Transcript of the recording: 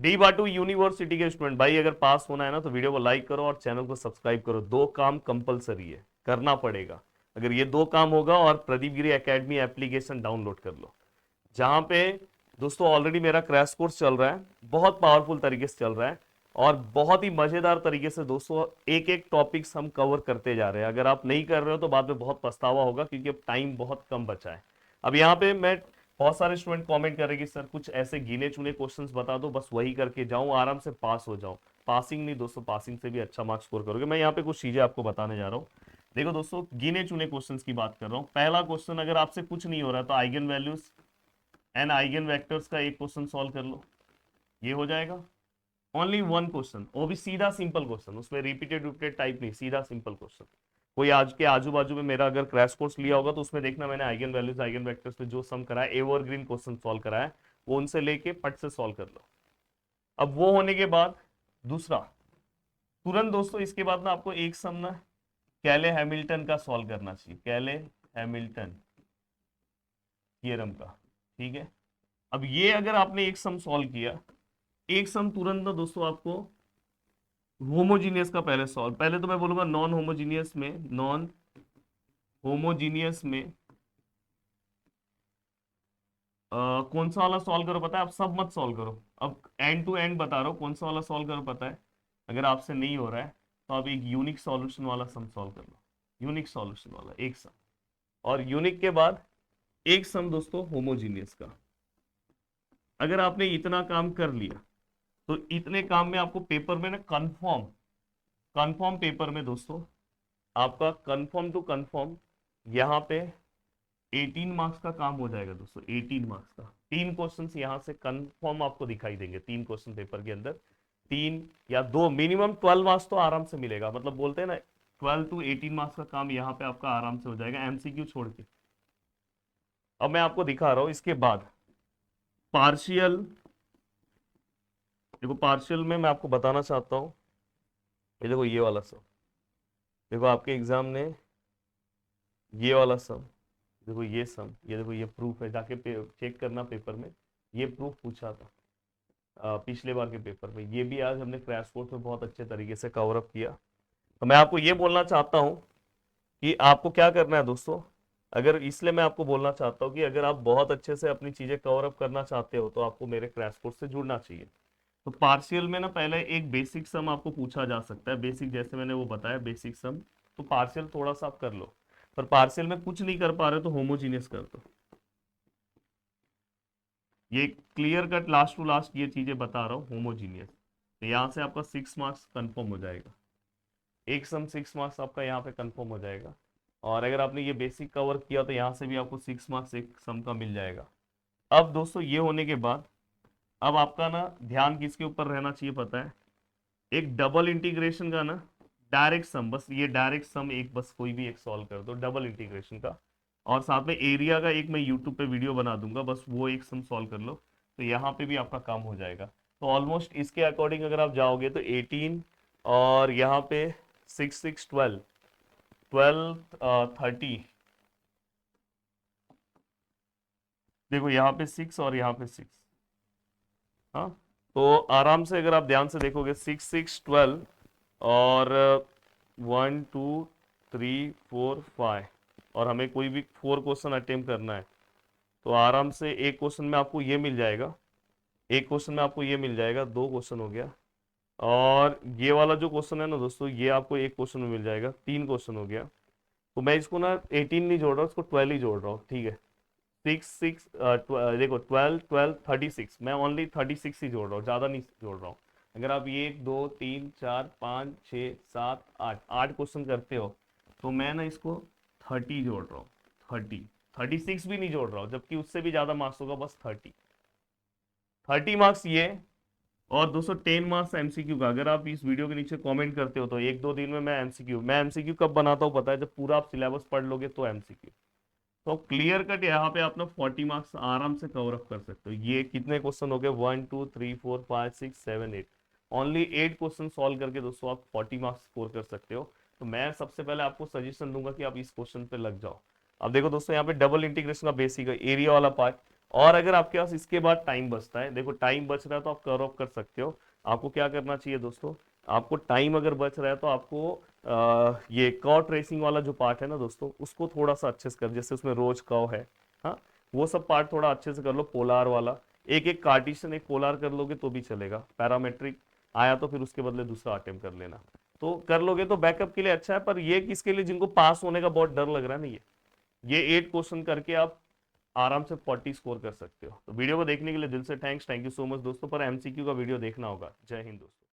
D बाटू university के student भाई, अगर पास होना है ना तो वीडियो को लाइक करो और चैनल को सब्सक्राइब करो। दो काम कंपलसरी है, करना पड़ेगा। अगर ये दो काम होगा, और प्रदीप गिरी एकेडमी एप्लीकेशन डाउनलोड कर लो, जहां पे दोस्तों ऑलरेडी मेरा क्रैश कोर्स चल रहा है, बहुत पावरफुल तरीके से चल रहा है, और बहुत ही मजेदार तरीके से दोस्तों एक एक टॉपिक्स हम कवर करते जा रहे हैं। अगर आप नहीं कर रहे हो तो बाद में बहुत पछतावा होगा, क्योंकि अब टाइम बहुत कम बचा है। अब यहाँ पे मैं, बहुत सारे स्टूडेंट कमेंट कर रहे कि सर कुछ ऐसे गिने चुने क्वेश्चंस बता दो, बस वही करके जाऊं, आराम से पास हो जाऊं। पासिंग नहीं दोस्तों, पासिंग से भी अच्छा मार्क्स स्कोर करोगे। मैं यहाँ पे कुछ चीजें आपको बताने जा रहा हूँ। देखो दोस्तों, गिने चुने क्वेश्चंस की बात कर रहा हूँ। पहला क्वेश्चन, अगर आपसे कुछ नहीं हो रहा तो eigen values and eigen vectors का एक क्वेश्चन सॉल्व कर लो, ये हो जाएगा। ओनली वन क्वेश्चन, वो भी सीधा सिंपल क्वेश्चन, उसमें रिपीटेड रिपीटेड टाइप नहीं, सीधा सिंपल क्वेश्चन। कोई आज के आजू बाजू में मेरा अगर क्रैश कोर्स लिया होगा तो उसमें देखना, मैंने आइगन वैल्यूज आइगन वेक्टर्स पे जो सम कराया, एवरग्रीन क्वेश्चन सॉल्व कराया, वो उनसे लेके पट से सॉल्व कर लो। अब वो होने के बाद दूसरा, तुरंत दोस्तों इसके बाद ना आपको एक सम ना कैले हैमिल्टन का सॉल्व करना चाहिए, कैले हैमिल्टन थ्योरम का। ठीक है, अब ये अगर आपने एक सम सॉल्व किया, एक सम तुरंत ना दोस्तों आपको होमोजीनियस का पहले सॉल्व, पहले तो मैं बोलूंगा नॉन होमोजीनियस में, नॉन होमोजीनियस में कौन सा वाला सॉल्व करो पता है? आप सब मत सॉल्व करो, अब एंड टू एंड बता रहा हूँ कौन सा वाला सॉल्व करो पता है। अगर आपसे नहीं हो रहा है तो आप एक यूनिक सॉल्यूशन वाला सम सॉल्व कर लो, यूनिक सॉल्यूशन वाला एक सम, और यूनिक के बाद एक सम दोस्तों होमोजीनियस का। अगर आपने इतना काम कर लिया तो इतने काम में आपको पेपर में ना कंफर्म, कंफर्म पेपर में दोस्तों आपका कंफर्म टू कंफर्म यहाँ पे 18 मार्क्स का काम हो जाएगा दोस्तों, 18 मार्क्स का। तीन क्वेश्चंस यहाँ से कंफर्म आपको दिखाई देंगे, तीन क्वेश्चन पेपर के अंदर, तीन या दो, मिनिमम 12 मार्क्स तो आराम से मिलेगा। मतलब बोलते हैं ना 12 टू 18 मार्क्स का काम यहाँ पे आपका आराम से हो जाएगा, एमसीक्यू छोड़ के। अब मैं आपको दिखा रहा हूँ इसके बाद पार्शियल। देखो पार्शियल में मैं आपको बताना चाहता हूँ, ये देखो ये वाला सब, देखो आपके एग्जाम ने ये वाला सम, देखो ये सम, ये देखो ये प्रूफ है, जाके चेक करना पेपर में, ये प्रूफ पूछा था पिछले बार के पेपर में। ये भी आज हमने क्रैश कोर्स में बहुत अच्छे तरीके से कवर अप किया। तो मैं आपको ये बोलना चाहता हूँ कि आपको क्या करना है दोस्तों, अगर, इसलिए मैं आपको बोलना चाहता हूँ कि अगर आप बहुत अच्छे से अपनी चीजें कवर अप करना चाहते हो तो आपको मेरे क्रैश कोर्स से जुड़ना चाहिए। तो पार्शियल में ना पहले एक बेसिक सम आपको पूछा जा सकता है, बेसिक जैसे मैंने वो बताया बेसिक सम, तो पार्शियल थोड़ा सा आप कर लो। पर पार्शियल में कुछ नहीं कर पा रहे तो होमोजीनियस कर दो। ये clear cut last to last ये चीजें बता रहा हूँ, होमोजीनियस। तो यहाँ से आपका 6 मार्क्स कंफर्म हो जाएगा, एक सम 6 मार्क्स आपका यहाँ पे कंफर्म हो जाएगा। और अगर आपने ये बेसिक कवर किया तो यहाँ से भी आपको 6 मार्क्स एक सम का मिल जाएगा। अब दोस्तों ये होने के बाद अब आपका ना ध्यान किसके ऊपर रहना चाहिए पता है? एक डबल इंटीग्रेशन का ना डायरेक्ट सम, बस ये डायरेक्ट सम एक, बस कोई भी एक सॉल्व कर दो डबल इंटीग्रेशन का, और साथ में एरिया का एक मैं यूट्यूब पे वीडियो बना दूंगा, बस वो एक सम सॉल्व कर लो, तो यहाँ पे भी आपका काम हो जाएगा। तो ऑलमोस्ट इसके अकॉर्डिंग अगर आप जाओगे तो 18, और यहाँ पे 6 6 12, 12 30, देखो यहाँ पे 6 और यहाँ पे 6। हाँ, तो आराम से अगर आप ध्यान से देखोगे 6 6 12, और 1 2 3 4 5, और हमें कोई भी 4 क्वेश्चन अटेम्प्ट करना है, तो आराम से एक क्वेश्चन में आपको ये मिल जाएगा, एक क्वेश्चन में आपको ये मिल जाएगा, दो क्वेश्चन हो गया। और ये वाला जो क्वेश्चन है ना दोस्तों, ये आपको एक क्वेश्चन में मिल जाएगा, तीन क्वेश्चन हो गया। तो मैं इसको ना 18 नहीं जोड़ रहा, इसको 12 ही जोड़ रहा हूँ, ठीक है। 6 6 देखो 12 12 36, मैं ओनली 36 ही जोड़ रहा हूँ, ज़्यादा नहीं जोड़ रहा हूँ। अगर आप 1 2 3 4 5 6 7 8 8 क्वेश्चन करते हो तो मैं ना इसको 30 जोड़ रहा हूँ, 30, 36 भी नहीं जोड़ रहा हूँ, जबकि उससे भी ज़्यादा मार्क्स होगा, बस 30 मार्क्स ये। और दोस्तों 10 मार्क्स एमसीक्यू का, अगर आप इस वीडियो के नीचे कमेंट करते हो तो एक दो दिन में मैं एमसीक्यू कब बनाता हूँ पता है? जब पूरा आप सिलेबस पढ़ लोगे तो एमसीक्यू। तो क्लियर कट यहाँ पे आप ना 40 मार्क्स आराम से कवर अप कर सकते हो। ये कितने क्वेश्चन हो गए? 1 2 3 4 5 6 7 8, ओनली 8 क्वेश्चन सॉल्व करके दोस्तों आप 40 मार्क्स स्कोर कर सकते हो। तो मैं सबसे पहले आपको सजेशन दूंगा कि आप इस क्वेश्चन पे लग जाओ। अब देखो दोस्तों, यहाँ पे डबल इंटीग्रेशन का बेसिक है, एरिया वाला पार्ट, और अगर आपके पास इसके बाद टाइम बचता है, देखो टाइम बच रहा है तो आप कर्व ऑफ कर सकते हो। आपको क्या करना चाहिए दोस्तों, आपको टाइम अगर बच रहा है तो आपको ये कर्व ट्रेसिंग वाला जो पार्ट है ना दोस्तों, उसको थोड़ा सा अच्छे से कर, जैसे उसमें रोज कर्व है, हाँ, वो सब पार्ट थोड़ा अच्छे से कर लो। पोलार वाला एक एक कार्टिशियन एक पोलार कर लोगे तो भी चलेगा। पैरामेट्रिक आया तो फिर उसके बदले दूसरा अटेम्प्ट कर लेना, तो कर लोगे तो बैकअप के लिए अच्छा है। पर ये किसके लिए, जिनको पास होने का बहुत डर लग रहा है ना, ये 8 क्वेश्चन करके आप आराम से 40 स्कोर कर सकते हो। तो वीडियो को देखने के लिए दिल से थैंक यू सो मच दोस्तों। पर एमसीक्यू का वीडियो देखना होगा। जय हिंद दोस्तों।